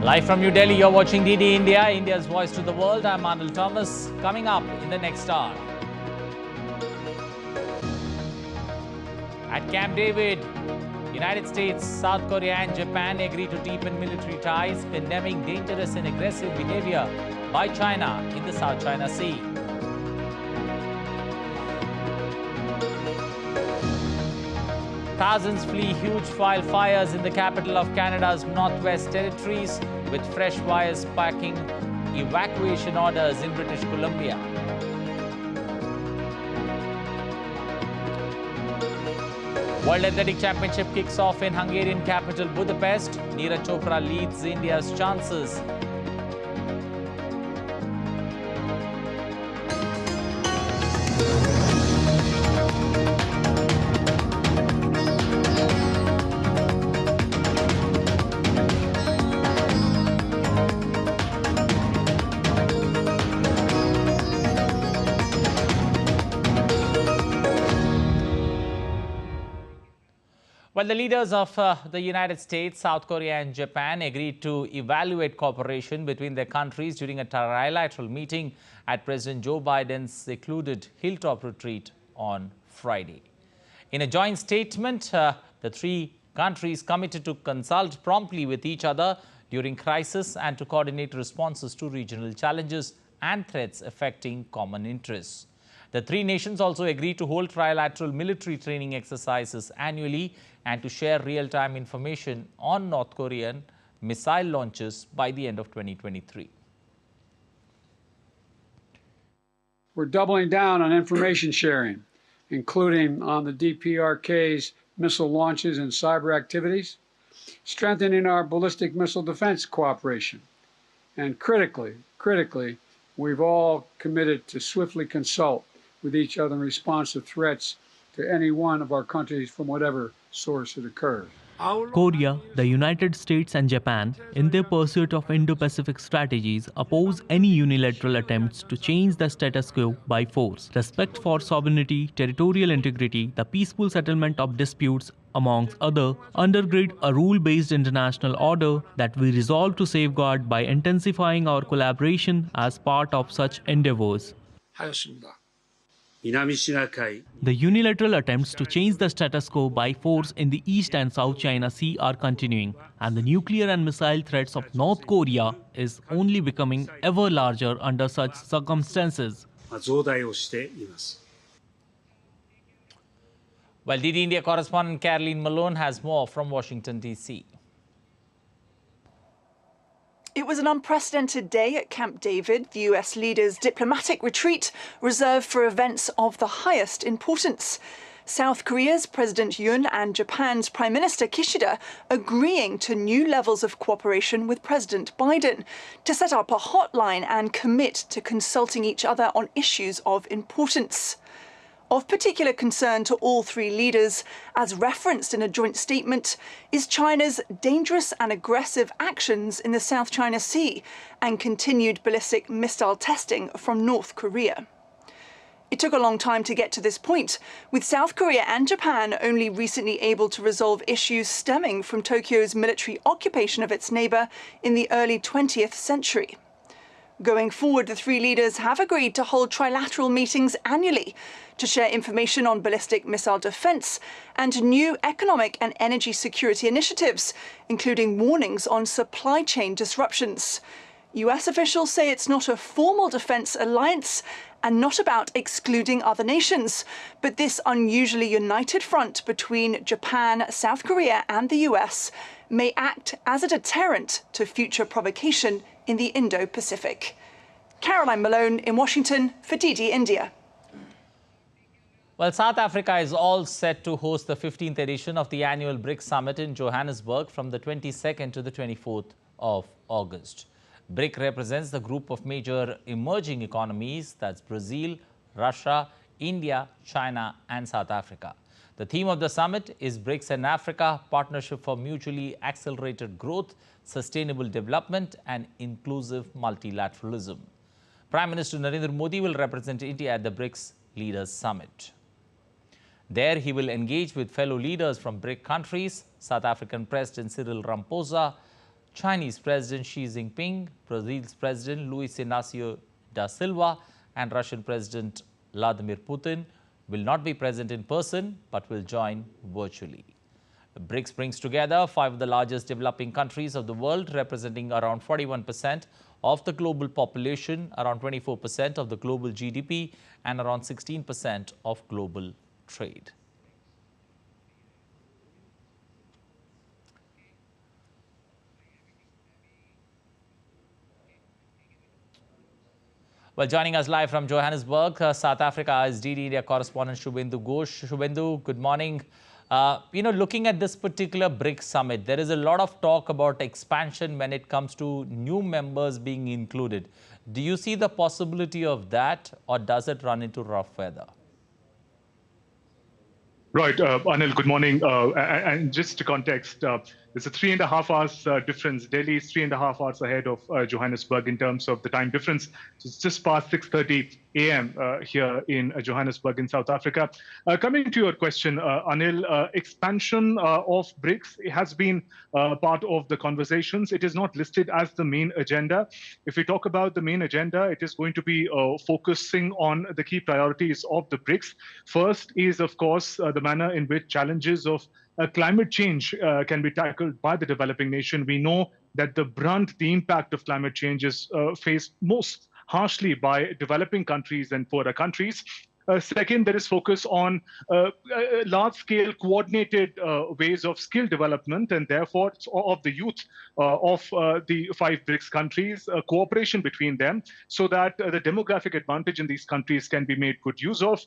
Live from New Delhi, you're watching DD India, India's voice to the world. I'm Arnold Thomas. Coming up in the next hour. At Camp David, United States, South Korea and Japan agree to deepen military ties, condemning dangerous and aggressive behavior by China in the South China Sea. Thousands flee huge wildfires in the capital of Canada's Northwest Territories, with fresh fires sparking evacuation orders in British Columbia. World Athletic Championship kicks off in Hungarian capital Budapest. Neeraj Chopra leads India's chances. Well, the leaders of the United States, South Korea and Japan agreed to evaluate cooperation between their countries during a trilateral meeting at President Joe Biden's secluded hilltop retreat on Friday. In a joint statement, the three countries committed to consult promptly with each other during crisis and to coordinate responses to regional challenges and threats affecting common interests. The three nations also agreed to hold trilateral military training exercises annually and to share real-time information on North Korean missile launches by the end of 2023. We're doubling down on information sharing, including on the DPRK's missile launches and cyber activities, strengthening our ballistic missile defense cooperation, and critically, we've all committed to swiftly consult with each other in response to threats to any one of our countries from whatever source it occurs. Korea, the United States and Japan, in their pursuit of Indo-Pacific strategies, oppose any unilateral attempts to change the status quo by force. Respect for sovereignty, territorial integrity, the peaceful settlement of disputes, amongst other, undergird a rule-based international order that we resolve to safeguard by intensifying our collaboration as part of such endeavors. The unilateral attempts to change the status quo by force in the East and South China Sea are continuing, and the nuclear and missile threats of North Korea is only becoming ever larger under such circumstances. Well, DD India correspondent Caroline Malone has more from Washington, D.C. It was an unprecedented day at Camp David, the US leaders' diplomatic retreat reserved for events of the highest importance. South Korea's President Yoon and Japan's Prime Minister Kishida agreeing to new levels of cooperation with President Biden to set up a hotline and commit to consulting each other on issues of importance. Of particular concern to all three leaders, as referenced in a joint statement, is China's dangerous and aggressive actions in the South China Sea and continued ballistic missile testing from North Korea. It took a long time to get to this point, with South Korea and Japan only recently able to resolve issues stemming from Tokyo's military occupation of its neighbour in the early 20th century. Going forward, the three leaders have agreed to hold trilateral meetings annually to share information on ballistic missile defence and new economic and energy security initiatives, including warnings on supply chain disruptions. US officials say it's not a formal defence alliance and not about excluding other nations, but this unusually united front between Japan, South Korea and the US may act as a deterrent to future provocation in the Indo-Pacific. Caroline Malone in Washington for DD India. Well, South Africa is all set to host the 15th edition of the annual Brics Summit in Johannesburg from the 22nd to the 24th of August. BRIC represents the group of major emerging economies, that's Brazil, Russia, India, China and South Africa. The theme of the summit is BRICS and Africa, Partnership for Mutually Accelerated Growth, Sustainable Development and Inclusive Multilateralism. Prime Minister Narendra Modi will represent India at the BRICS Leaders Summit. There, he will engage with fellow leaders from BRIC countries, South African President Cyril Ramaphosa, Chinese President Xi Jinping, Brazil's President Luiz Inácio da Silva, and Russian President Vladimir Putin will not be present in person but will join virtually. BRICS brings together 5 of the largest developing countries of the world, representing around 41% of the global population, around 24% of the global GDP, and around 16% of global trade. Well, joining us live from Johannesburg, South Africa, is DD India correspondent Shubhendu Ghosh. Shubhendu, good morning. Looking at this particular BRICS summit, there is a lot of talk about expansion when it comes to new members being included. Do you see the possibility of that, or does it run into rough weather? Right, Anil, good morning. And just to context, there's a 3.5 hours difference. Delhi is 3.5 hours ahead of Johannesburg in terms of the time difference. So it's just past 6:30 a.m. Here in Johannesburg in South Africa. Coming to your question, Anil, expansion of BRICS has been part of the conversations. It is not listed as the main agenda. If we talk about the main agenda, it is going to be focusing on the key priorities of the BRICS. First is, of course, the manner in which challenges of climate change can be tackled by the developing nation. We know that the brunt, the impact of climate change is faced most harshly by developing countries and poorer countries. Second, there is focus on large-scale coordinated ways of skill development and therefore of the youth of the 5 BRICS countries, cooperation between them so that the demographic advantage in these countries can be made good use of.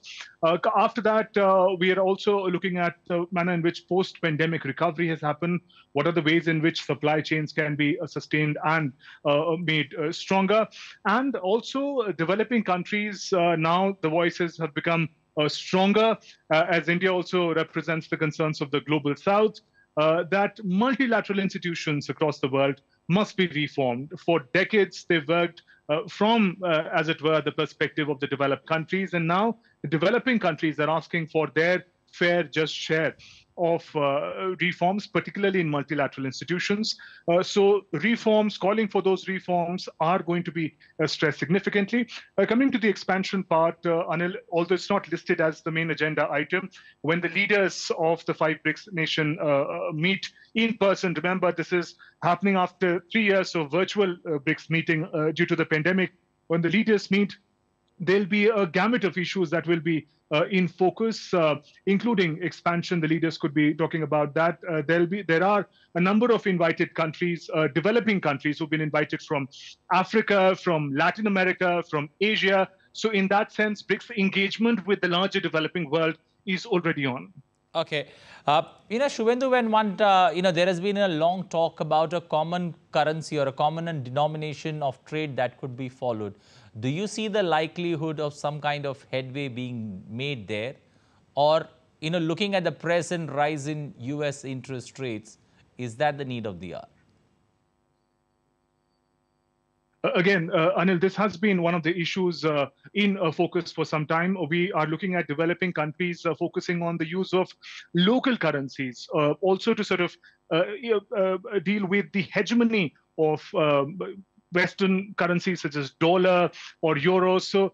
After that, we are also looking at the manner in which post-pandemic recovery has happened. What are the ways in which supply chains can be sustained and made stronger? And also developing countries, now the voices have become stronger as India also represents the concerns of the global south, that multilateral institutions across the world must be reformed. For decades, they've worked from, as it were, the perspective of the developed countries. And now the developing countries are asking for their fair, just share of reforms, particularly in multilateral institutions. So reforms, calling for those reforms are going to be stressed significantly. Coming to the expansion part, Anil, although it's not listed as the main agenda item, when the leaders of the 5 BRICS nation meet in person, remember this is happening after 3 years of virtual BRICS meeting due to the pandemic. When the leaders meet, there'll be a gamut of issues that will be in focus, including expansion. The leaders could be talking about that. There are a number of invited countries, developing countries who've been invited from Africa, from Latin America, from Asia. So in that sense, BRICS engagement with the larger developing world is already on. Okay. Shubhendu, when there has been a long talk about a common currency or a common denomination of trade that could be followed. Do you see the likelihood of some kind of headway being made there? Or, looking at the present rise in US interest rates, is that the need of the hour? Again, Anil, this has been one of the issues in focus for some time. We are looking at developing countries focusing on the use of local currencies, also to sort of deal with the hegemony of Western currencies such as dollar or euro. So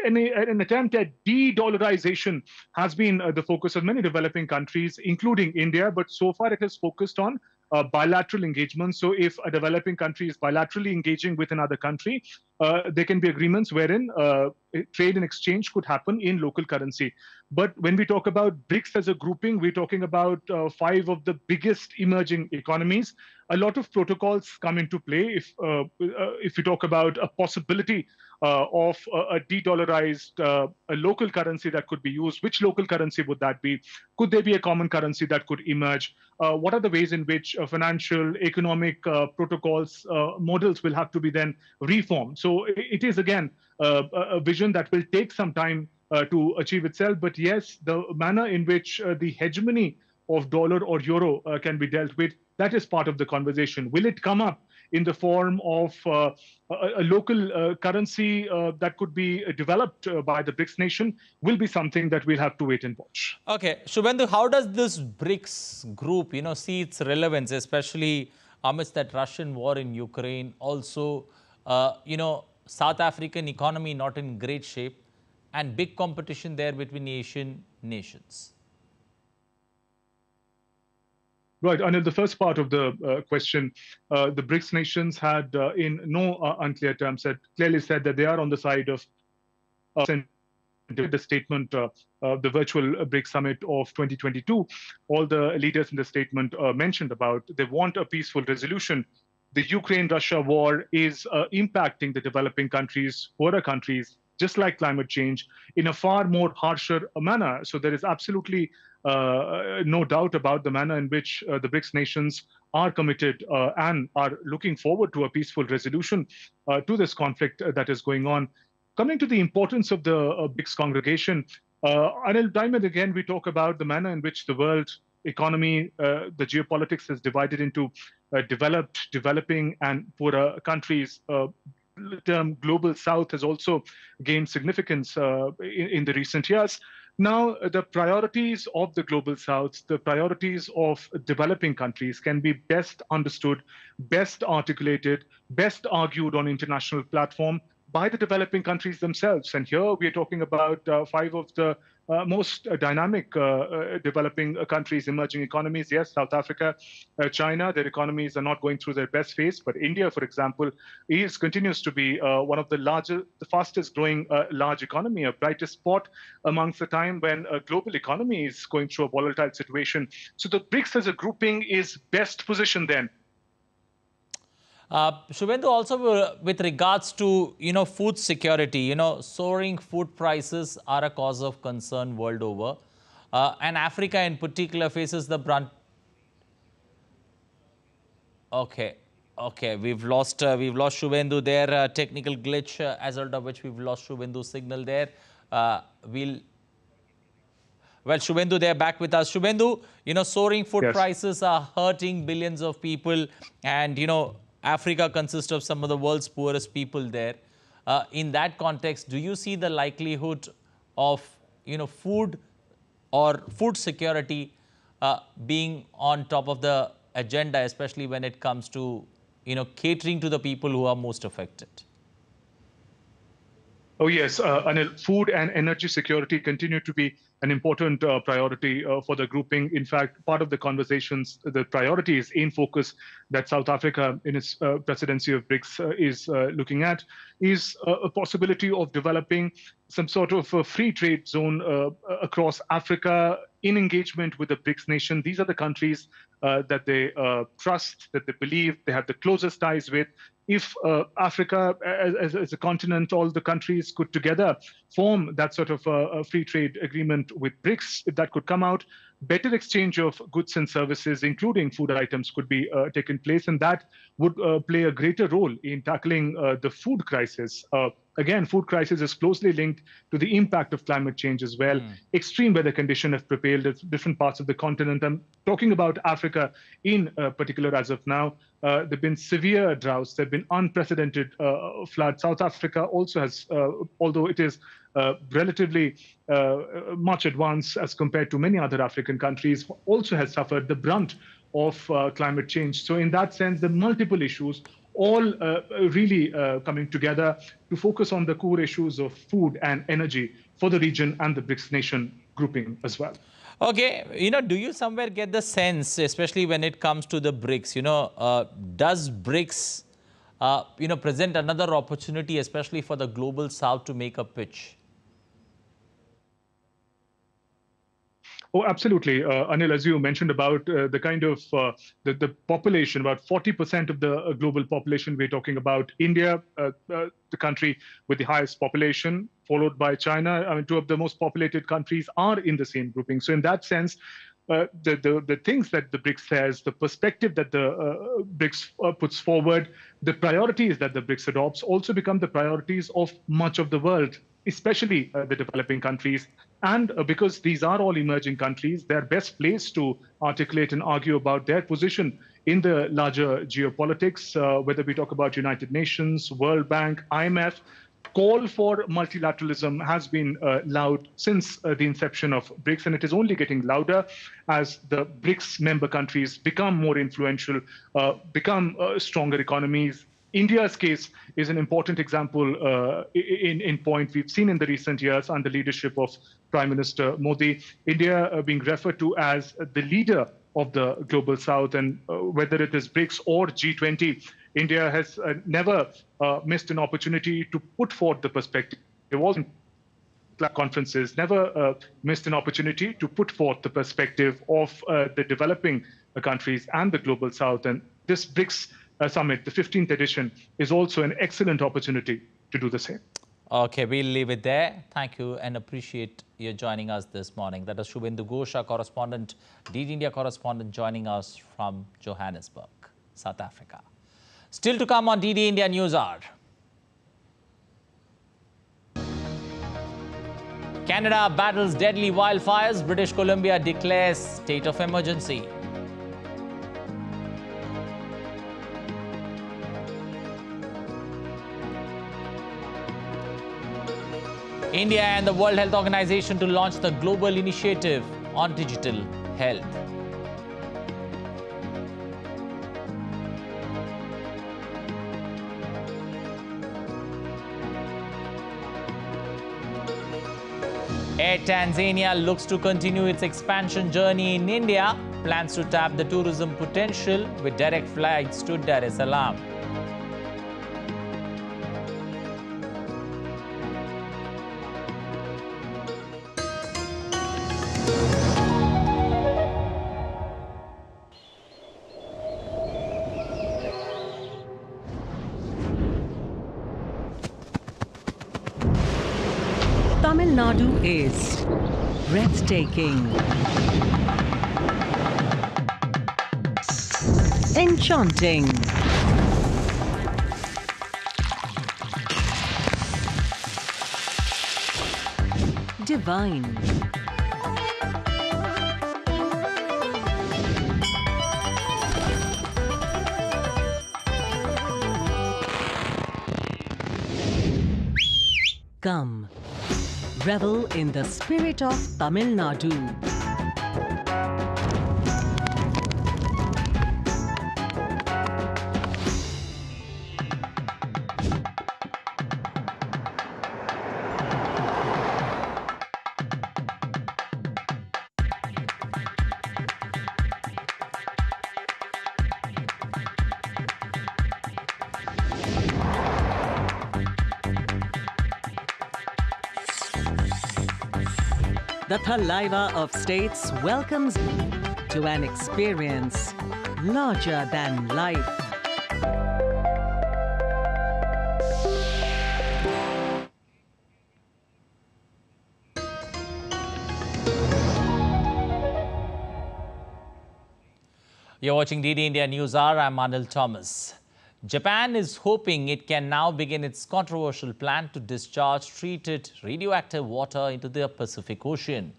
an attempt at de-dollarization has been the focus of many developing countries, including India, but so far it has focused on bilateral engagement. So if a developing country is bilaterally engaging with another country, there can be agreements wherein trade and exchange could happen in local currency. But when we talk about BRICS as a grouping, we're talking about 5 of the biggest emerging economies. A lot of protocols come into play if we talk about a possibility of a de-dollarized a local currency that could be used. Which local currency would that be? Could there be a common currency that could emerge? What are the ways in which financial, economic protocols, models will have to be then reformed? So it is, again, a vision that will take some time to achieve itself. But yes, the manner in which the hegemony of dollar or euro can be dealt with, that is part of the conversation. Will it come up in the form of a local currency that could be developed by the BRICS nation will be something that we'll have to wait and watch. Okay, Shubhendu, how does this BRICS group, see its relevance, especially amidst that Russian war in Ukraine? Also, South African economy not in great shape, and big competition there between Asian nations. Right, Anil, the first part of the question, the BRICS nations had, in no unclear terms, clearly said that they are on the side of the statement, the virtual BRICS summit of 2022. All the leaders in the statement mentioned about they want a peaceful resolution. The Ukraine-Russia war is impacting the developing countries, poorer countries, just like climate change, in a far more harsher manner. So there is absolutely no doubt about the manner in which the BRICS nations are committed and are looking forward to a peaceful resolution to this conflict that is going on. Coming to the importance of the BRICS congregation, Anil, time and again we talk about the manner in which the world economy, the geopolitics is divided into developed, developing, and poorer countries. The term global south has also gained significance in the recent years. Now, the priorities of the global south, the priorities of developing countries can be best understood, best articulated, best argued on international platform by the developing countries themselves. And here we are talking about 5 of the most dynamic developing countries, emerging economies. Yes, South Africa, China, their economies are not going through their best phase. But India, for example, continues to be one of the fastest growing large economy, a brightest spot amongst the time when a global economy is going through a volatile situation. So the BRICS as a grouping is best positioned then. Shubhendu, also with regards to, food security, soaring food prices are a cause of concern world over. And Africa in particular faces the brunt. Okay, we've lost Shubhendu there, technical glitch, as a result of which we've lost Shubhendu's signal there. Well, Shubhendu, they're back with us. Shubhendu, soaring food prices are hurting billions of people, and, Africa consists of some of the world's poorest people there. In that context, do you see the likelihood of, food or food security being on top of the agenda, especially when it comes to, catering to the people who are most affected? Oh, yes, Anil, food and energy security continue to be an important priority for the grouping. In fact, part of the conversations, the priorities in focus that South Africa in its presidency of BRICS is looking at is a possibility of developing some sort of a free trade zone across Africa in engagement with the BRICS nation. These are the countries that they trust, that they believe they have the closest ties with. If Africa as a continent, all the countries could together form that sort of a free trade agreement with BRICS, if that could come out, better exchange of goods and services, including food items, could be taken place. And that would play a greater role in tackling the food crisis. Again, food crisis is closely linked to the impact of climate change as well. Extreme weather conditions have prevailed at different parts of the continent. I'm talking about Africa in particular as of now. There have been severe droughts. There have been unprecedented floods. South Africa also has, although it is relatively much advanced as compared to many other African countries, also has suffered the brunt of climate change. So in that sense, the multiple issues all really coming together to focus on the core issues of food and energy for the region and the BRICS nation grouping as well. Okay, do you somewhere get the sense, especially when it comes to the BRICS, does BRICS, present another opportunity, especially for the global south, to make a pitch? Oh, absolutely. Anil, as you mentioned about the kind of the population, about 40% of the global population, we're talking about India, the country with the highest population, followed by China. I mean, 2 of the most populated countries are in the same grouping. So in that sense, the things that the BRICS says, the perspective that the BRICS puts forward, the priorities that the BRICS adopts also become the priorities of much of the world, especially the developing countries. And because these are all emerging countries, they're best placed to articulate and argue about their position in the larger geopolitics, whether we talk about United Nations, World Bank, IMF. Call for multilateralism has been loud since the inception of BRICS, and it is only getting louder as the BRICS member countries become more influential, become stronger economies. India's case is an important example in point we've seen in the recent years under leadership of Prime Minister Modi. India being referred to as the leader of the global south, and whether it is BRICS or G20, India has never missed an opportunity to put forth the perspective. It wasn't conferences, never missed an opportunity to put forth the perspective of the developing countries and the global south. And this BRICS summit, the 15th edition, is also an excellent opportunity to do the same. Okay, we'll leave it there. Thank you and appreciate you joining us this morning. That is Shubhendu Ghosh, our correspondent, DD India correspondent, joining us from Johannesburg, South Africa. Still to come on DD India News Hour. Canada battles deadly wildfires. British Columbia declares state of emergency. India and the World Health Organization to launch the global initiative on digital health. Air-Tanzania looks to continue its expansion journey in India, plans to tap the tourism potential with direct flights to Dar es Salaam. Tamil Nadu is breathtaking, enchanting, divine, come. Revel in the spirit of Tamil Nadu. The Thalaiva of States welcomes to an experience larger than life. You're watching DD India News Hour. I'm Anil Thomas. Japan is hoping it can now begin its controversial plan to discharge treated radioactive water into the Pacific Ocean.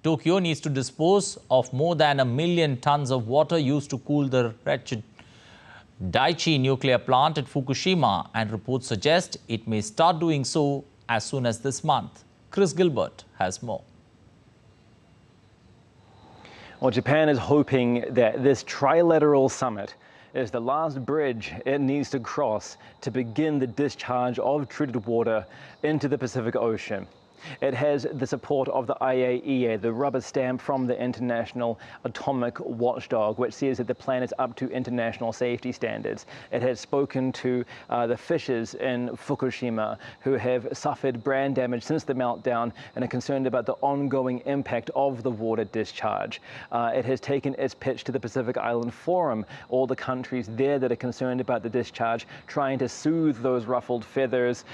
Tokyo needs to dispose of more than 1 million tons of water used to cool the wretched Daiichi nuclear plant at Fukushima, and reports suggest it may start doing so as soon as this month. Chris Gilbert has more. Well, Japan is hoping that this trilateral summit is the last bridge it needs to cross to begin the discharge of treated water into the Pacific Ocean. It has the support of the IAEA, the rubber stamp from the International Atomic Watchdog, which says that the plan is up to international safety standards. It has spoken to the fishers in Fukushima who have suffered brand damage since the meltdown and are concerned about the ongoing impact of the water discharge. It has taken its pitch to the Pacific Island Forum, all the countries there that are concerned about the discharge, trying to soothe those ruffled feathers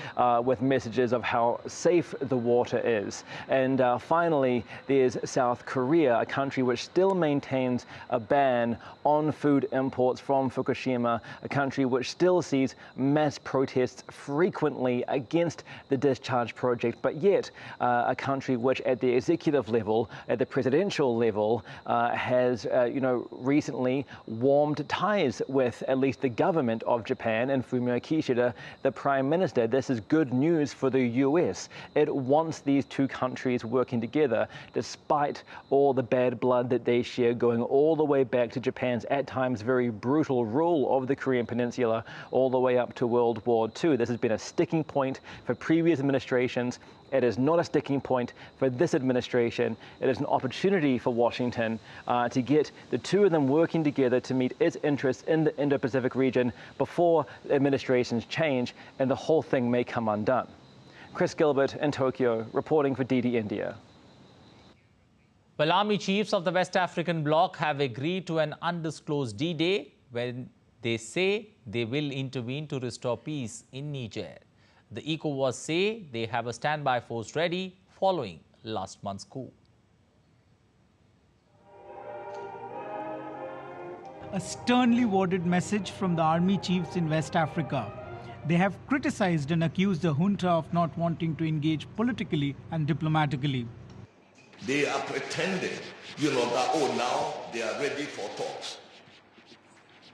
with messages of how safe the water water is. And finally, there's South Korea, a country which still maintains a ban on food imports from Fukushima, a country which still sees mass protests frequently against the discharge project, but yet a country which at the executive level, at the presidential level, has recently warmed ties with at least the government of Japan and Fumio Kishida, the Prime Minister. This is good news for the US. It wants these two countries working together despite all the bad blood that they share, going all the way back to Japan's at times very brutal rule of the Korean Peninsula all the way up to World War II. This has been a sticking point for previous administrations. It is not a sticking point for this administration. It is an opportunity for Washington to get the two of them working together to meet its interests in the Indo-Pacific region before administrations change and the whole thing may come undone. Chris Gilbert in Tokyo, reporting for DD India. Well, army chiefs of the West African bloc have agreed to an undisclosed D-Day when they say they will intervene to restore peace in Niger. The ECOWAS say they have a standby force ready following last month's coup. A sternly worded message from the army chiefs in West Africa. They have criticized and accused the junta of not wanting to engage politically and diplomatically. They are pretending, that, now they are ready for talks.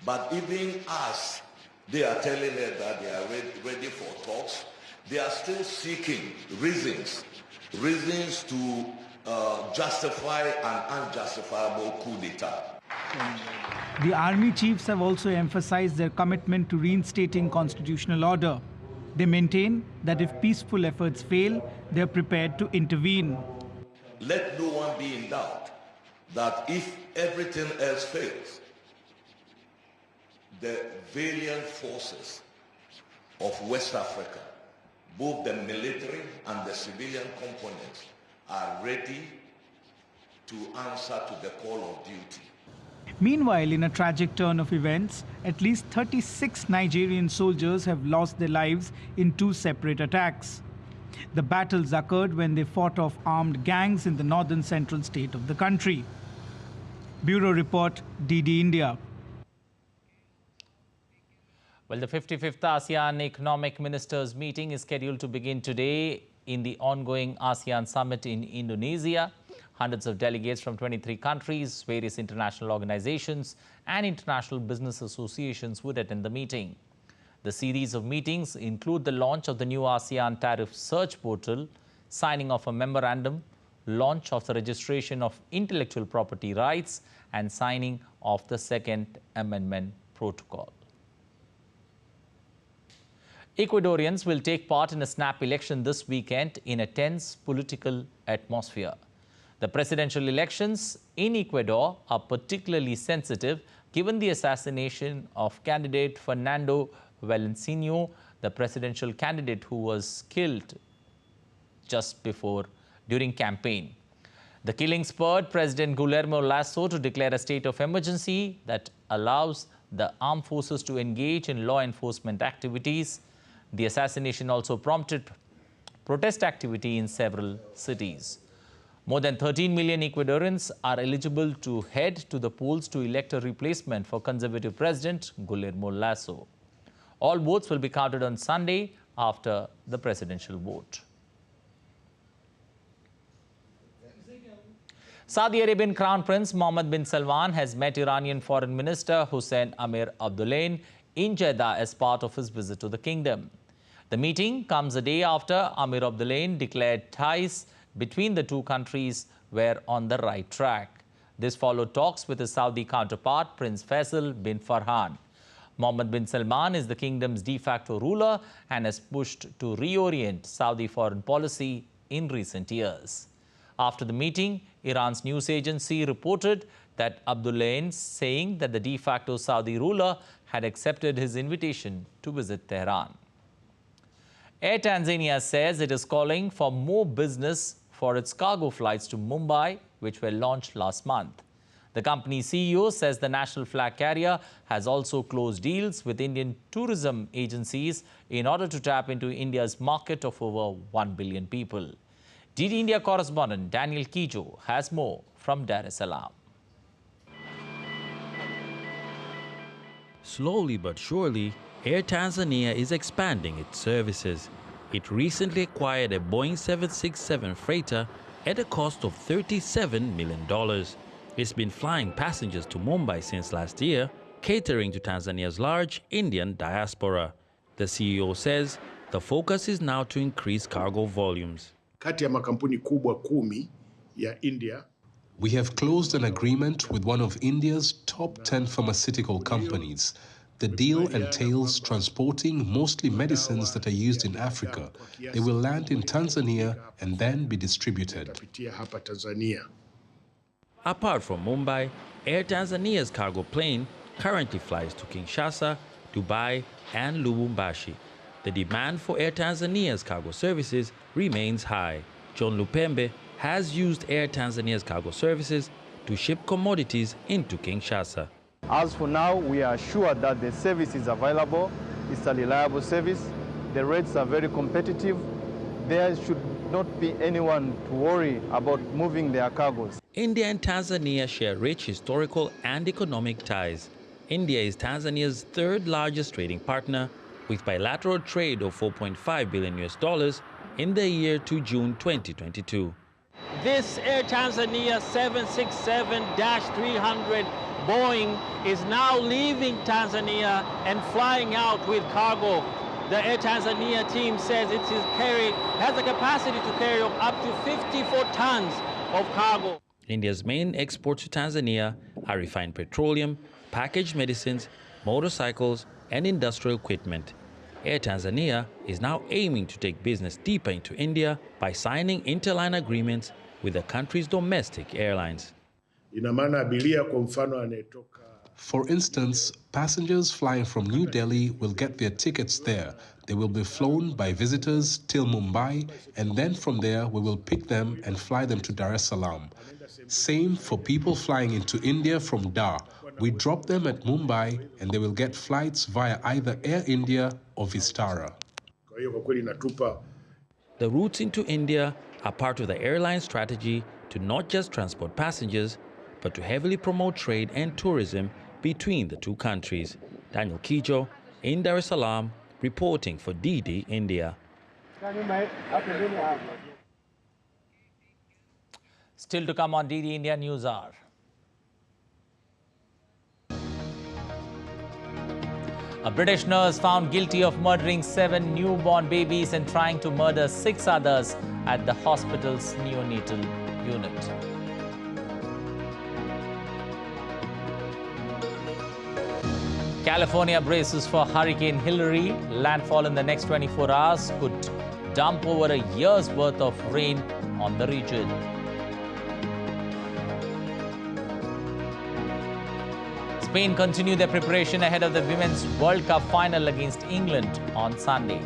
But even as they are telling us that they are ready for talks, they are still seeking reasons to justify an unjustifiable coup d'etat. The army chiefs have also emphasized their commitment to reinstating constitutional order. They maintain that if peaceful efforts fail, they are prepared to intervene. Let no one be in doubt that if everything else fails, the valiant forces of West Africa, both the military and the civilian components, are ready to answer to the call of duty. Meanwhile, in a tragic turn of events, at least 36 Nigerian soldiers have lost their lives in two separate attacks. The battles occurred when they fought off armed gangs in the northern central state of the country. Bureau Report, DD India. Well, the 55th ASEAN Economic Ministers meeting is scheduled to begin today in the ongoing ASEAN Summit in Indonesia. Hundreds of delegates from 23 countries, various international organizations and international business associations would attend the meeting. The series of meetings include the launch of the new ASEAN Tariff Search Portal, signing of a memorandum, launch of the registration of intellectual property rights and signing of the Second Amendment Protocol. Ecuadorians will take part in a snap election this weekend in a tense political atmosphere. The presidential elections in Ecuador are particularly sensitive given the assassination of candidate Fernando Valenciano, the presidential candidate who was killed just before during campaign. The killing spurred President Guillermo Lasso to declare a state of emergency that allows the armed forces to engage in law enforcement activities. The assassination also prompted protest activity in several cities. More than 13 million Ecuadorians are eligible to head to the polls to elect a replacement for conservative President Guillermo Lasso. All votes will be counted on Sunday after the presidential vote. Saudi Arabian Crown Prince Mohammed bin Salman has met Iranian Foreign Minister Hossein Amir Abdollahian in Jeddah as part of his visit to the kingdom. The meeting comes a day after Amir Abdollahian declared ties between the two countries were on the right track. This followed talks with his Saudi counterpart, Prince Faisal bin Farhan. Mohammed bin Salman is the kingdom's de facto ruler and has pushed to reorient Saudi foreign policy in recent years. After the meeting, Iran's news agency reported that Abdollahian saying that the de facto Saudi ruler had accepted his invitation to visit Tehran. Air Tanzania says it is calling for more business for its cargo flights to Mumbai, which were launched last month. The company's CEO says the national flag carrier has also closed deals with Indian tourism agencies in order to tap into India's market of over 1 billion people. DD India correspondent Daniel Kijo has more from Dar es Salaam. Slowly but surely, Air Tanzania is expanding its services. It recently acquired a Boeing 767 freighter at a cost of $37 million. It's been flying passengers to Mumbai since last year, catering to Tanzania's large Indian diaspora. The CEO says the focus is now to increase cargo volumes. Kati ya makampuni kubwa 10 ya India, we have closed an agreement with one of India's top 10 pharmaceutical companies. The deal entails transporting mostly medicines that are used in Africa. They will land in Tanzania and then be distributed. Apart from Mumbai, Air Tanzania's cargo plane currently flies to Kinshasa, Dubai, and Lubumbashi. The demand for Air Tanzania's cargo services remains high. John Lupembe has used Air Tanzania's cargo services to ship commodities into Kinshasa. As for now, we are sure that the service is available. It's a reliable service. The rates are very competitive. There should not be anyone to worry about moving their cargoes. India and Tanzania share rich historical and economic ties. India is Tanzania's third largest trading partner, with bilateral trade of $4.5 billion in the year to June 2022. This Air Tanzania 767-300 Boeing is now leaving Tanzania and flying out with cargo. The Air Tanzania team says it has a capacity to carry up to 54 tons of cargo. India's main exports to Tanzania are refined petroleum, packaged medicines, motorcycles, and industrial equipment. Air Tanzania is now aiming to take business deeper into India by signing interline agreements with the country's domestic airlines. For instance, passengers flying from New Delhi will get their tickets there. They will be flown by visitors till Mumbai, and then from there we will pick them and fly them to Dar es Salaam. Same for people flying into India from Dar. We drop them at Mumbai and they will get flights via either Air India or Vistara. The routes into India are part of the airline strategy to not just transport passengers, but to heavily promote trade and tourism between the two countries. Daniel Kijo in Dar es Salaam, reporting for DD India. Still to come on DD India News Hour. A British nurse found guilty of murdering 7 newborn babies and trying to murder 6 others at the hospital's neonatal unit. California braces for Hurricane Hillary. Landfall in the next 24 hours could dump over a year's worth of rain on the region. Spain continue their preparation ahead of the Women's World Cup final against England on Sunday.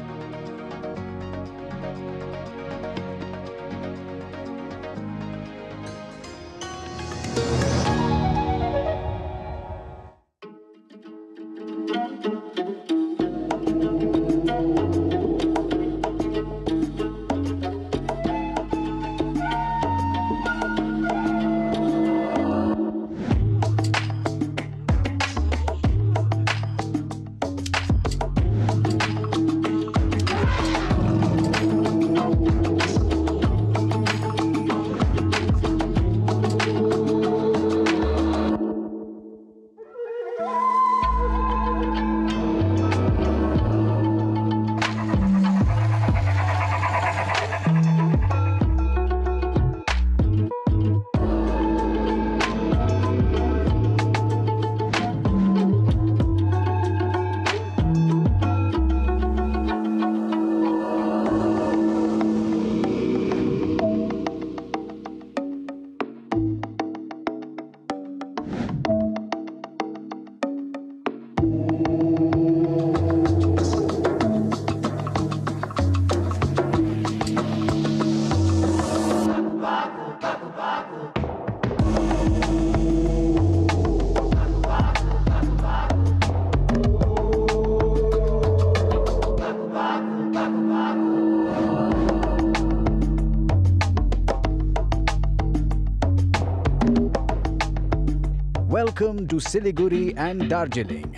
to Siliguri and Darjeeling.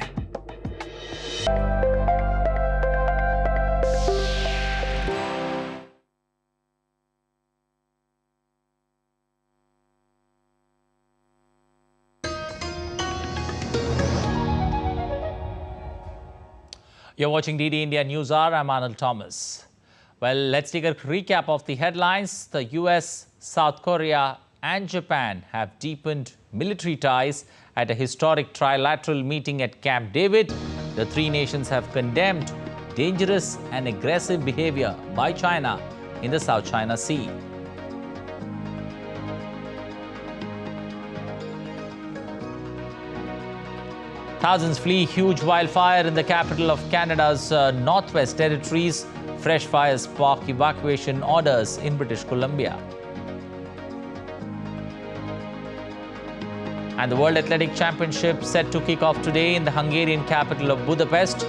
You're watching DD India News Hour. I'm Arnold Thomas. Well, let's take a recap of the headlines. The US, South Korea and Japan have deepened military ties at a historic trilateral meeting at Camp David. The three nations have condemned dangerous and aggressive behavior by China in the South China Sea. Thousands flee huge wildfire in the capital of Canada's Northwest Territories. Fresh fires spark evacuation orders in British Columbia. And the World Athletic Championship set to kick off today in the Hungarian capital of Budapest.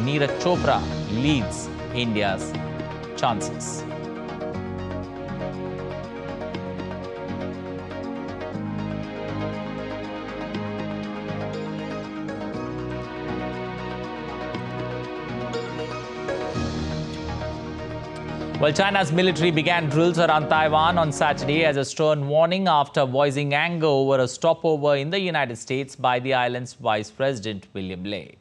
Neeraj Chopra leads India's chances. Well, China's military began drills around Taiwan on Saturday as a stern warning after voicing anger over a stopover in the United States by the island's Vice President William Lai.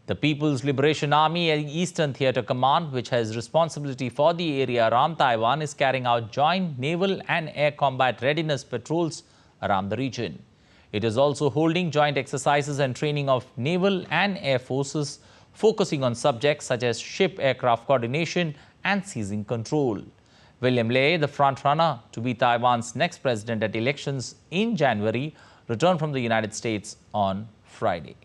The People's Liberation Army Eastern Theater Command, which has responsibility for the area around Taiwan, is carrying out joint naval and air combat readiness patrols around the region. It is also holding joint exercises and training of naval and air forces, focusing on subjects such as ship-aircraft coordination and seizing control. William Lai, the frontrunner to be Taiwan's next president at elections in January, returned from the United States on Friday.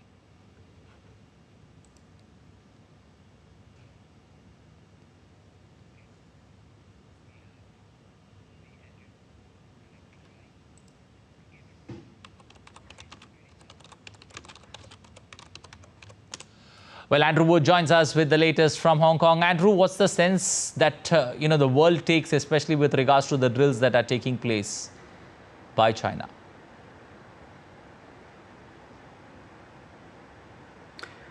Well, Andrew Wood joins us with the latest from Hong Kong. Andrew, what's the sense that the world takes, especially with regards to the drills that are taking place by China?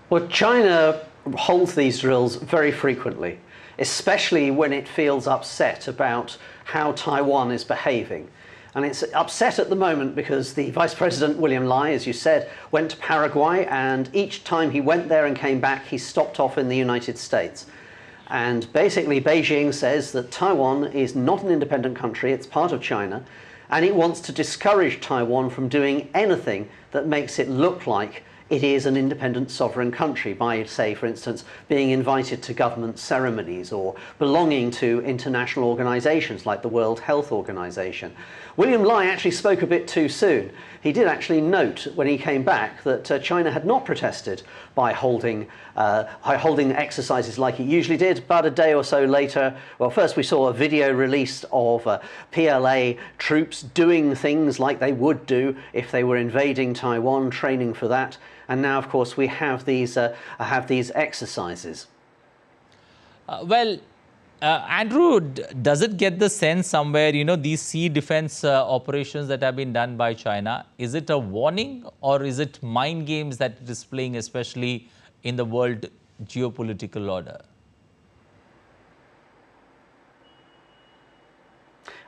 Well, China holds these drills very frequently, especially when it feels upset about how Taiwan is behaving. And it's upset at the moment because the Vice President, William Lai, as you said, went to Paraguay, and each time he went there and came back, he stopped off in the United States. And basically, Beijing says that Taiwan is not an independent country, it's part of China, and it wants to discourage Taiwan from doing anything that makes it look like it is an independent sovereign country by, say, for instance, being invited to government ceremonies or belonging to international organizations like the World Health Organization. William Lai actually spoke a bit too soon. He did actually note when he came back that China had not protested by holding exercises like it usually did, but a day or so later, well, first we saw a video released of PLA troops doing things like they would do if they were invading Taiwan, training for that. And now, of course, we have these exercises. Andrew, does it get the sense somewhere, these sea defense operations that have been done by China, is it a warning or is it mind games that it is playing, especially in the world geopolitical order?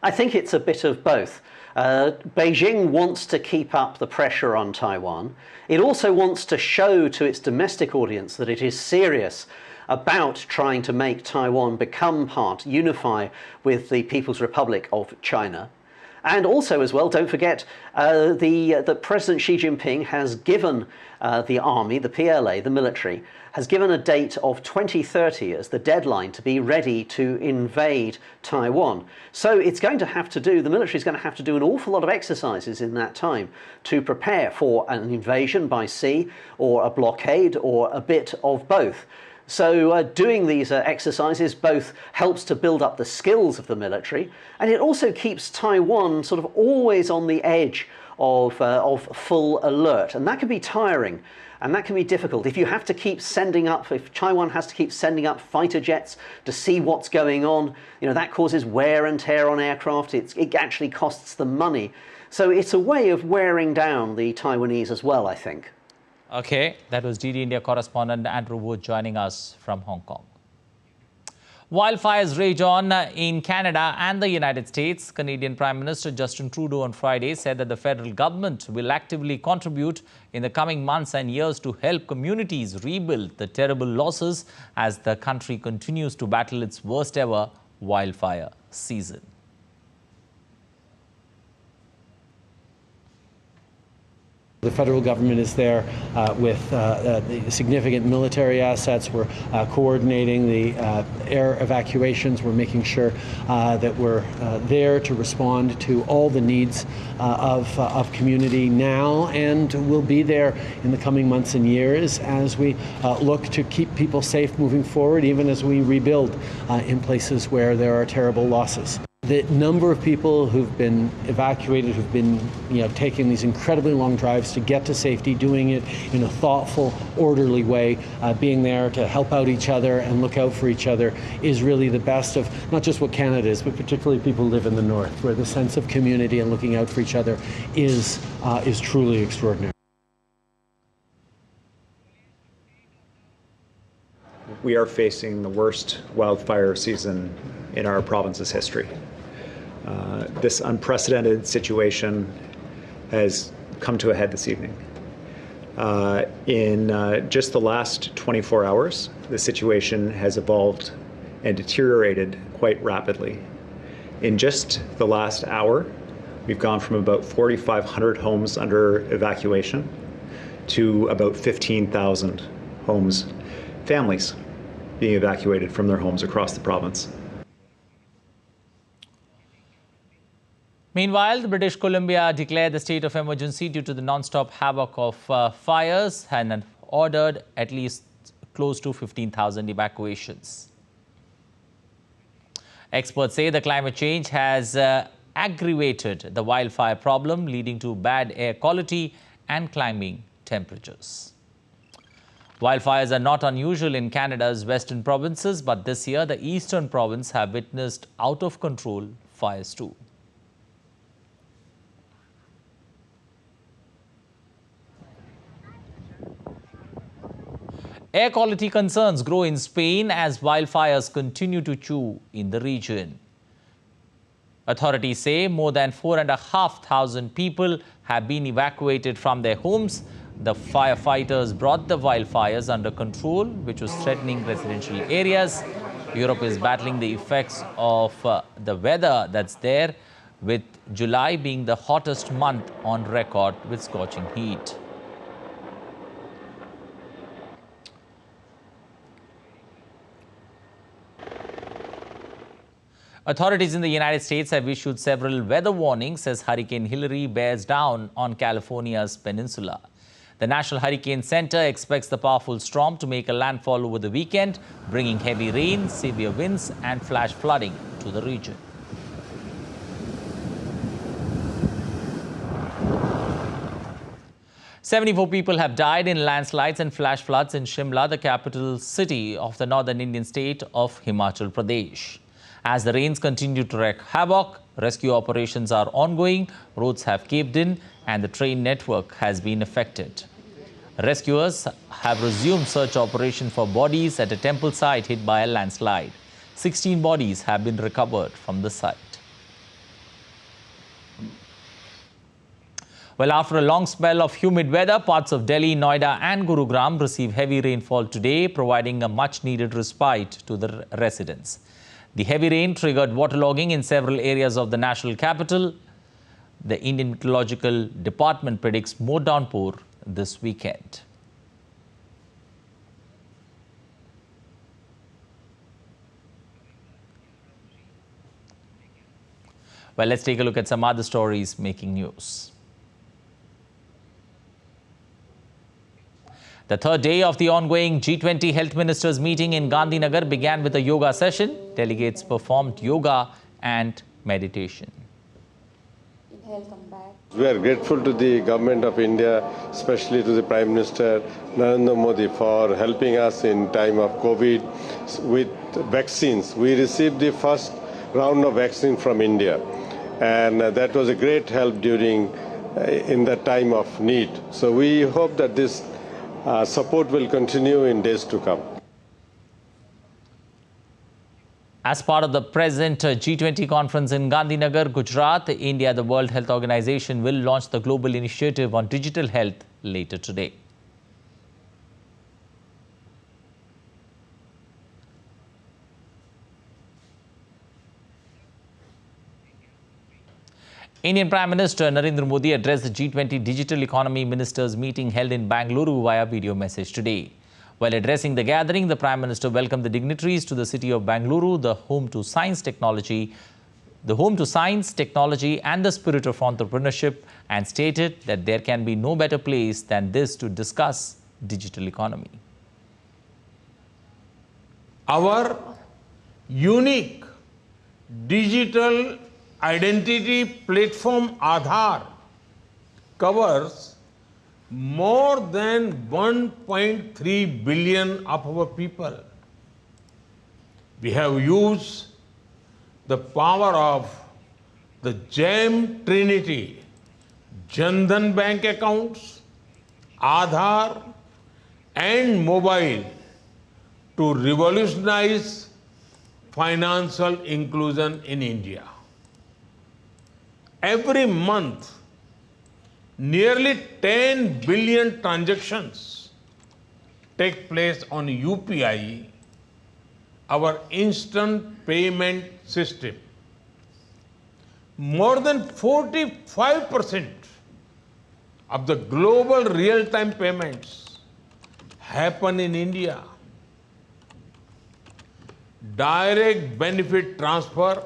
I think it's a bit of both. Beijing wants to keep up the pressure on Taiwan. It also wants to show to its domestic audience that it is serious about trying to make Taiwan become unify with the People's Republic of China. And also as well, don't forget, that President Xi Jinping has given the army, the PLA, the military, has given a date of 2030 as the deadline to be ready to invade Taiwan. So it's going to have to do, the military is going to have to do an awful lot of exercises in that time to prepare for an invasion by sea or a blockade or a bit of both. So doing these exercises both helps to build up the skills of the military, and it also keeps Taiwan sort of always on the edge of full alert. And that can be tiring, and that can be difficult. If you have to keep sending up, if Taiwan has to keep sending up fighter jets to see what's going on, that causes wear and tear on aircraft. It actually costs them money. So it's a way of wearing down the Taiwanese as well, I think. Okay, that was DD India correspondent Andrew Wood joining us from Hong Kong. Wildfires rage on in Canada and the United States. Canadian Prime Minister Justin Trudeau on Friday said that the federal government will actively contribute in the coming months and years to help communities rebuild the terrible losses as the country continues to battle its worst ever wildfire season. The federal government is there with significant military assets. We're coordinating the air evacuations. We're making sure that we're there to respond to all the needs of community now, and we'll be there in the coming months and years as we look to keep people safe moving forward, even as we rebuild in places where there are terrible losses. The number of people who've been evacuated, who've been taking these incredibly long drives to get to safety, doing it in a thoughtful, orderly way, being there to help out each other and look out for each other is really the best of not just what Canada is, but particularly people who live in the north, where the sense of community and looking out for each other is truly extraordinary. We are facing the worst wildfire season in our province's history. This unprecedented situation has come to a head this evening. In just the last 24 hours, the situation has evolved and deteriorated quite rapidly. In just the last hour, we've gone from about 4,500 homes under evacuation to about 15,000 homes, families being evacuated from their homes across the province. Meanwhile, the British Columbia declared the state of emergency due to the non-stop havoc of fires and ordered at least close to 15,000 evacuations. Experts say the climate change has aggravated the wildfire problem, leading to bad air quality and climbing temperatures. Wildfires are not unusual in Canada's western provinces, but this year the eastern province have witnessed out-of-control fires too. Air quality concerns grow in Spain as wildfires continue to chew in the region. Authorities say more than 4,500 people have been evacuated from their homes. The firefighters brought the wildfires under control, which was threatening residential areas. Europe is battling the effects of the weather that's there, with July being the hottest month on record with scorching heat. Authorities in the United States have issued several weather warnings as Hurricane Hillary bears down on California's peninsula. The National Hurricane Center expects the powerful storm to make a landfall over the weekend, bringing heavy rain, severe winds and flash flooding to the region. "74 people have died in landslides and flash floods in Shimla, the capital city of the northern Indian state of Himachal Pradesh. As the rains continue to wreak havoc, rescue operations are ongoing, roads have caved in and the train network has been affected. Rescuers have resumed search operation for bodies at a temple site hit by a landslide. 16 bodies have been recovered from the site. Well, after a long spell of humid weather, parts of Delhi, Noida and Gurugram receive heavy rainfall today, providing a much-needed respite to the residents. The heavy rain triggered waterlogging in several areas of the national capital. The Indian Meteorological Department predicts more downpour this weekend. Well, let's take a look at some other stories making news. The third day of the ongoing G20 Health Ministers meeting in Gandhinagar began with a yoga session. Delegates performed yoga and meditation. We are grateful to the government of India, especially to the Prime Minister Narendra Modi, for helping us in time of COVID with vaccines. We received the first round of vaccine from India. and that was a great help during in that time of need. So we hope that this support will continue in days to come. As part of the present G20 conference in Gandhinagar, Gujarat, India, the World Health Organization will launch the global initiative on digital health later today. Indian Prime Minister Narendra Modi addressed the G20 Digital Economy Ministers meeting held in Bangalore via video message today. While addressing the gathering, the Prime Minister welcomed the dignitaries to the city of Bangalore, the home to science, technology and the spirit of entrepreneurship, and stated that there can be no better place than this to discuss digital economy. Our unique digital identity platform Aadhaar covers more than 1.3 billion of our people. We have used the power of the GEM Trinity, Jan Dhan bank accounts, Aadhaar and mobile to revolutionize financial inclusion in India. Every month, nearly 10 billion transactions take place on UPI, our instant payment system. More than 45% of the global real-time payments happen in India. Direct benefit transfer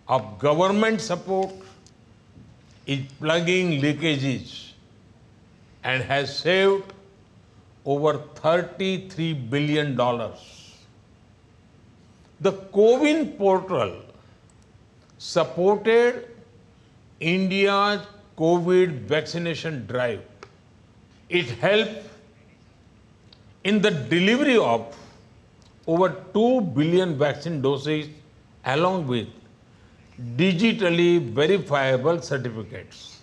of government support is plugging leakages and has saved over $33 billion. The CoWIN portal supported India's COVID vaccination drive. It helped in the delivery of over 2 billion vaccine doses along with digitally verifiable certificates.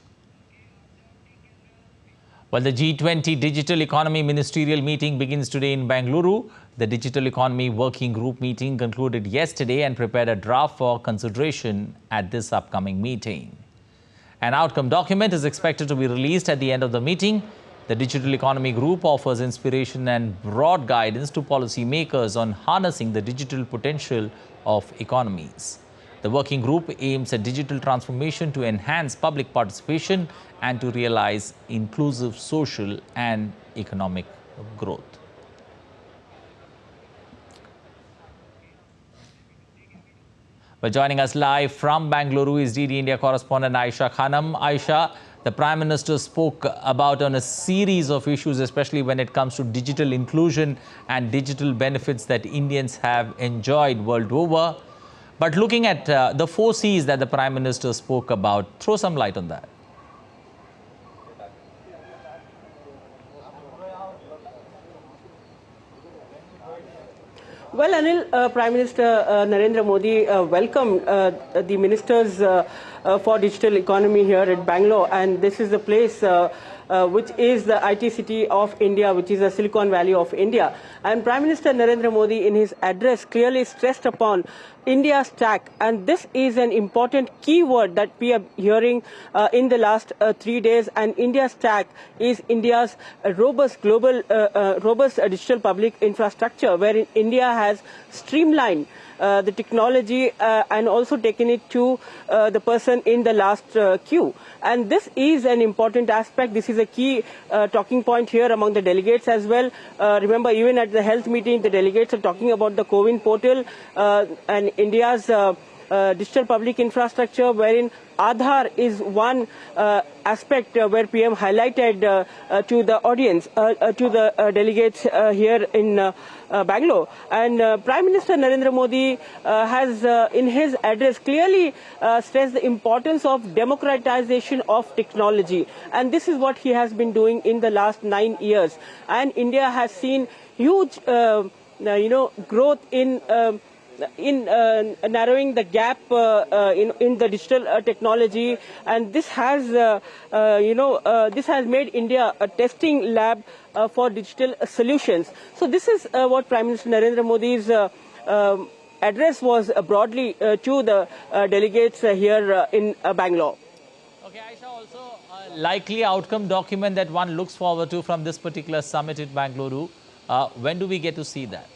Well, the G20 Digital Economy Ministerial meeting begins today in Bangalore. The Digital Economy Working Group meeting concluded yesterday and prepared a draft for consideration at this upcoming meeting. An outcome document is expected to be released at the end of the meeting. The Digital Economy Group offers inspiration and broad guidance to policymakers on harnessing the digital potential of economies. The working group aims at digital transformation to enhance public participation and to realize inclusive social and economic growth. But joining us live from Bangalore is DD India correspondent Aisha Khanam. Aisha, the Prime Minister spoke about on a series of issues, especially when it comes to digital inclusion and digital benefits that Indians have enjoyed world over. But looking at the 4 C's that the Prime Minister spoke about, throw some light on that. Well, Anil, Prime Minister Narendra Modi welcomed the ministers for digital economy here at Bangalore, and this is the place which is the IT city of India, which is the Silicon Valley of India. And Prime Minister Narendra Modi in his address clearly stressed upon India's stack, and this is an important keyword that we are hearing in the last 3 days. And India's stack is India's robust global, robust digital public infrastructure, wherein India has streamlined the technology and also taken it to the person in the last queue. And this is an important aspect. This is a key talking point here among the delegates as well. Remember, even at the health meeting, the delegates are talking about the CoWIN portal and India's digital public infrastructure, wherein Aadhaar is one aspect where PM highlighted to the audience, to the delegates here in Bangalore. And Prime Minister Narendra Modi has, in his address, clearly stressed the importance of democratization of technology. And this is what he has been doing in the last 9 years. And India has seen huge, growth in narrowing the gap in the digital technology, and this has this has made India a testing lab for digital solutions. So this is what Prime Minister Narendra Modi's address was broadly to the delegates here in Bangalore. Okay, Aisha, also a likely outcome document that one looks forward to from this particular summit in Bangalore. When do we get to see that?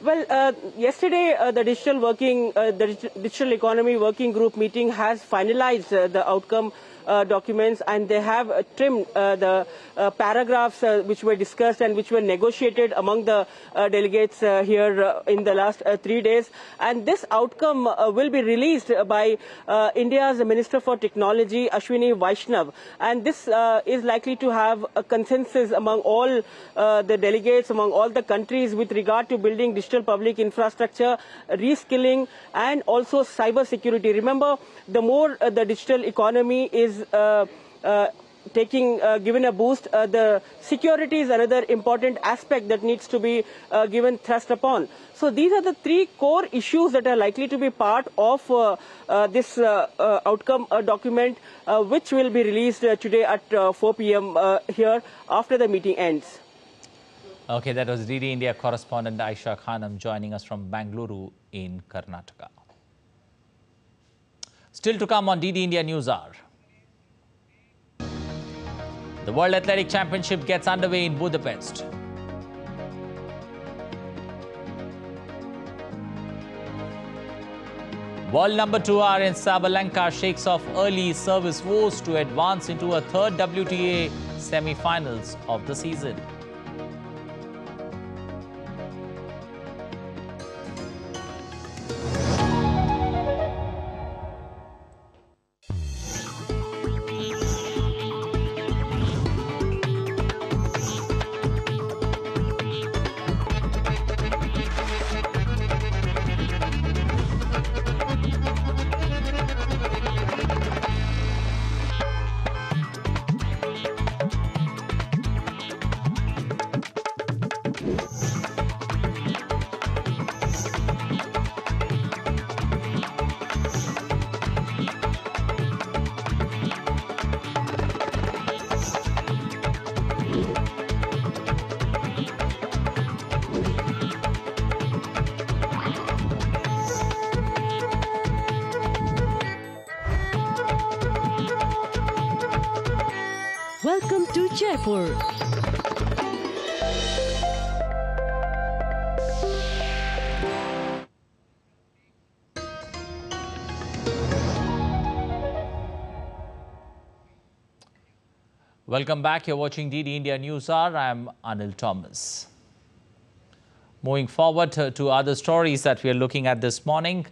Well, yesterday the digital economy working group meeting has finalized the outcome documents, and they have trimmed the paragraphs which were discussed and which were negotiated among the delegates here in the last 3 days. And this outcome will be released by India's Minister for Technology, Ashwini Vaishnav. And this is likely to have a consensus among all the delegates, among all the countries with regard to building digital public infrastructure, reskilling, and also cyber security. Remember, the more the digital economy is given a boost, the security is another important aspect that needs to be given thrust upon. So these are the 3 core issues that are likely to be part of this outcome document, which will be released today at 4 p.m. here after the meeting ends. Okay, that was DD India correspondent Aisha Khanam joining us from Bangalore in Karnataka. Still to come on DD India News Hour. The World Athletic Championship gets underway in Budapest. World number 2 Aryan Sabalenka shakes off early service woes to advance into a 3rd WTA semi-finals of the season. Welcome to Jaipur. Welcome back. You're watching DD India News Hour. I'm Anil Thomas. Moving forward to other stories that we are looking at this morning.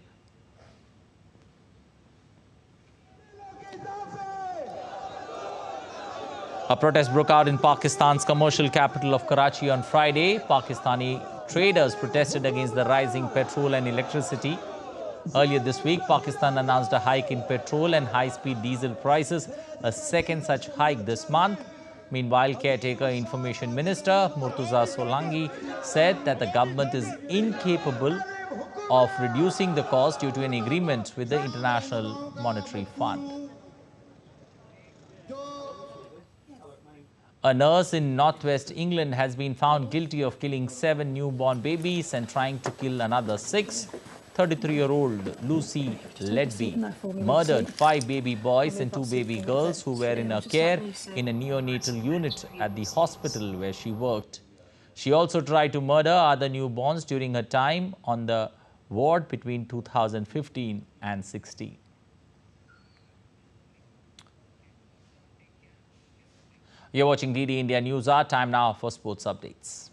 A protest broke out in Pakistan's commercial capital of Karachi on Friday. Pakistani traders protested against the rising petrol and electricity. Earlier this week, Pakistan announced a hike in petrol and high-speed diesel prices, a second such hike this month. Meanwhile, caretaker Information Minister Murtuza Solangi said that the government is incapable of reducing the cost due to an agreement with the International Monetary Fund. A nurse in northwest England has been found guilty of killing 7 newborn babies and trying to kill another 6. 33-year-old Lucy Ledby murdered 5 baby boys and 2 baby girls who were in her care in a neonatal unit at the hospital where she worked. She also tried to murder other newborns during her time on the ward between 2015 and 16. You're watching DD India News Hour. Time now for sports updates.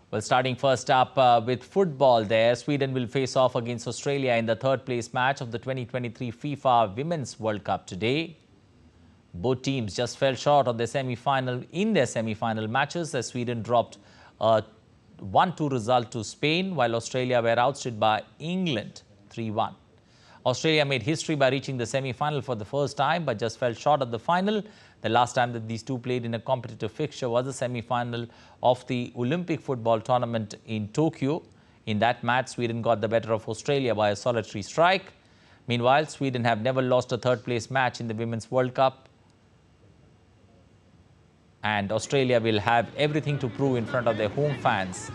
Well, starting first up with football there, Sweden will face off against Australia in the 3rd place match of the 2023 FIFA Women's World Cup today. Both teams just fell short of their semi-final matches as Sweden dropped a 1-2 result to Spain, while Australia were ousted by England 3-1. Australia made history by reaching the semi-final for the first time, but just fell short at the final. The last time that these two played in a competitive fixture was the semi-final of the Olympic football tournament in Tokyo. In that match, Sweden got the better of Australia by a solitary strike. Meanwhile, Sweden have never lost a third-place match in the Women's World Cup. And Australia will have everything to prove in front of their home fans.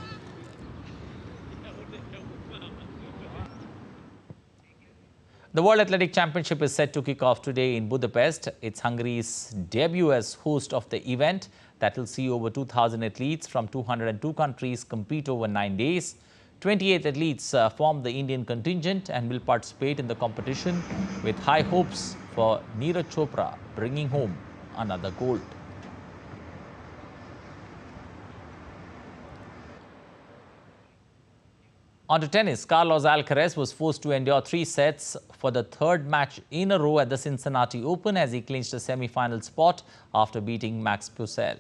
The World Athletic Championship is set to kick off today in Budapest. It's Hungary's debut as host of the event that will see over 2,000 athletes from 202 countries compete over 9 days. 28 athletes form the Indian contingent and will participate in the competition with high hopes for Neeraj Chopra bringing home another gold. On to tennis, Carlos Alcaraz was forced to endure 3 sets for the third match in a row at the Cincinnati Open as he clinched a semi-final spot after beating Max Purcell.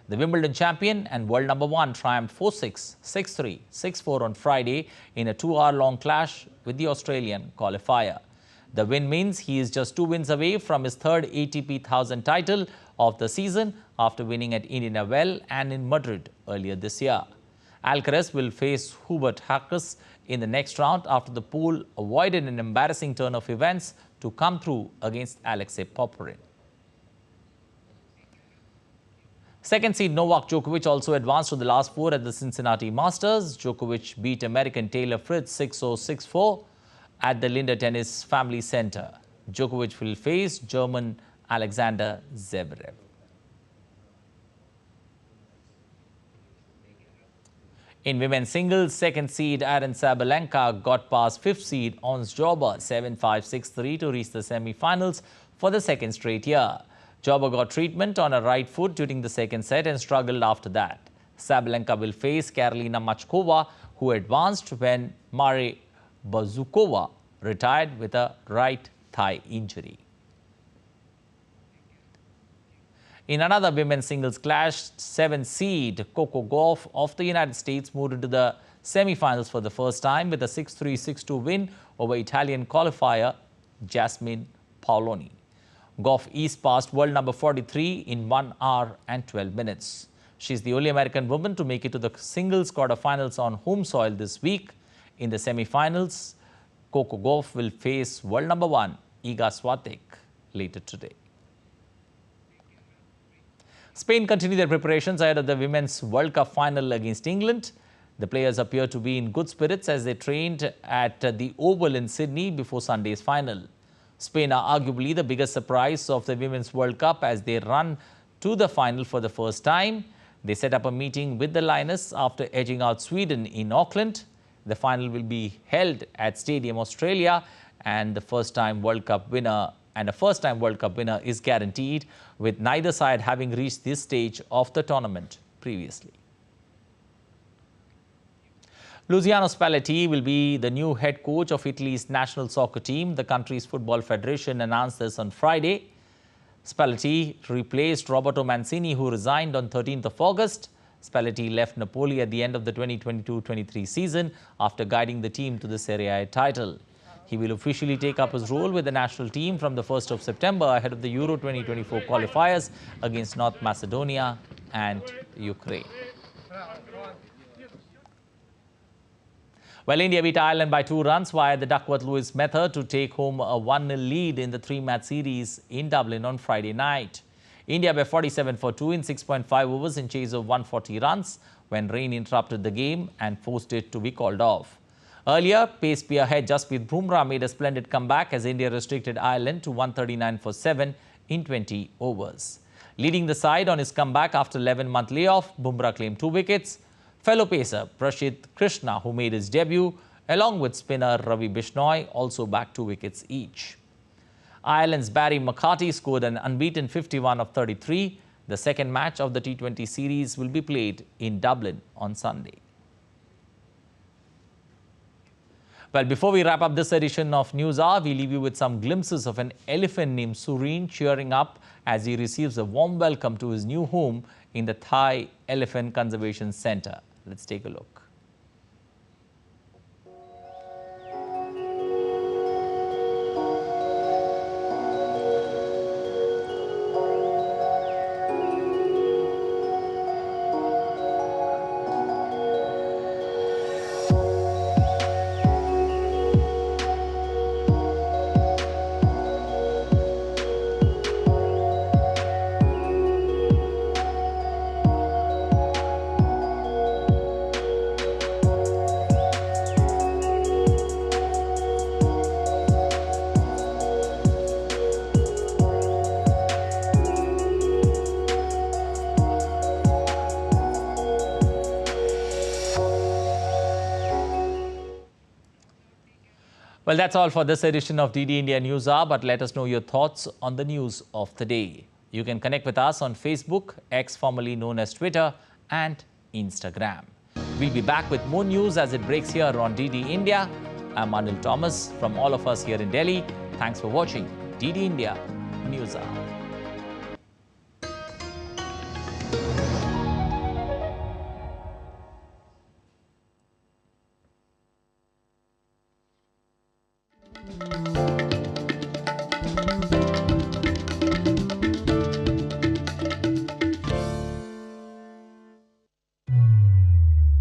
The Wimbledon champion and world number 1 triumphed 4-6, 6-3, 6-4 on Friday in a 2-hour-long clash with the Australian qualifier. The win means he is just 2 wins away from his third ATP 1000 title of the season after winning at Indiana Wells and in Madrid earlier this year. Alcaraz will face Hubert Hurkacz in the next round after the Pole avoided an embarrassing turn of events to come through against Alexei Popyrin. Second seed Novak Djokovic also advanced to the last 4 at the Cincinnati Masters. Djokovic beat American Taylor Fritz 6-0, 6-4 at the Linda Tennis Family Center. Djokovic will face German Alexander Zverev. In women's singles, second seed Aryna Sabalenka got past fifth seed Ons Jabeur 7-5, 6-3 to reach the semi-finals for the second straight year. Jabeur got treatment on her right foot during the second set and struggled after that. Sabalenka will face Karolina Machkova, who advanced when Maria Bazukova retired with a right thigh injury. In another women's singles clash, 7th seed Coco Gauff of the United States moved into the semi-finals for the first time with a 6-3, 6-2 win over Italian qualifier Jasmine Paoloni. Gauff eased past world number 43 in 1 hour and 12 minutes. She's the only American woman to make it to the singles quarterfinals on home soil this week. In the semi-finals, Coco Gauff will face world number 1 Iga Swiatek later today. Spain continue their preparations ahead of the Women's World Cup final against England. The players appear to be in good spirits as they trained at the Oval in Sydney before Sunday's final. Spain are arguably the biggest surprise of the Women's World Cup as they run to the final for the first time. They set up a meeting with the Lioness after edging out Sweden in Auckland. The final will be held at Stadium Australia, and a first-time World Cup winner is guaranteed, with neither side having reached this stage of the tournament previously. Luciano Spalletti will be the new head coach of Italy's national soccer team. The country's football federation announced this on Friday. Spalletti replaced Roberto Mancini, who resigned on 13th of August. Spalletti left Napoli at the end of the 2022-23 season after guiding the team to the Serie A title. He will officially take up his role with the national team from the 1st of September ahead of the Euro 2024 qualifiers against North Macedonia and Ukraine. Well, India beat Ireland by 2 runs via the Duckworth-Lewis method to take home a 1-0 lead in the 3-match series in Dublin on Friday night. India were 47 for 2 in 6.5 overs in chase of 140 runs when rain interrupted the game and forced it to be called off. Earlier, pace spearhead Jasprit Bumrah made a splendid comeback as India restricted Ireland to 139 for 7 in 20 overs. Leading the side on his comeback after 11-month layoff, Bumrah claimed 2 wickets. Fellow pacer Prashid Krishna, who made his debut, along with spinner Ravi Bishnoi, also bagged 2 wickets each. Ireland's Barry McCarthy scored an unbeaten 51 of 33. The second match of the T20 series will be played in Dublin on Sunday. Well, before we wrap up this edition of News Hour, we leave you with some glimpses of an elephant named Sureen cheering up as he receives a warm welcome to his new home in the Thai Elephant Conservation Center. Let's take a look. Well, that's all for this edition of DD India News Hour, but let us know your thoughts on the news of the day. You can connect with us on Facebook, X formerly known as Twitter, and Instagram. We'll be back with more news as it breaks here on DD India. I'm Anil Thomas. From all of us here in Delhi, thanks for watching DD India News Hour.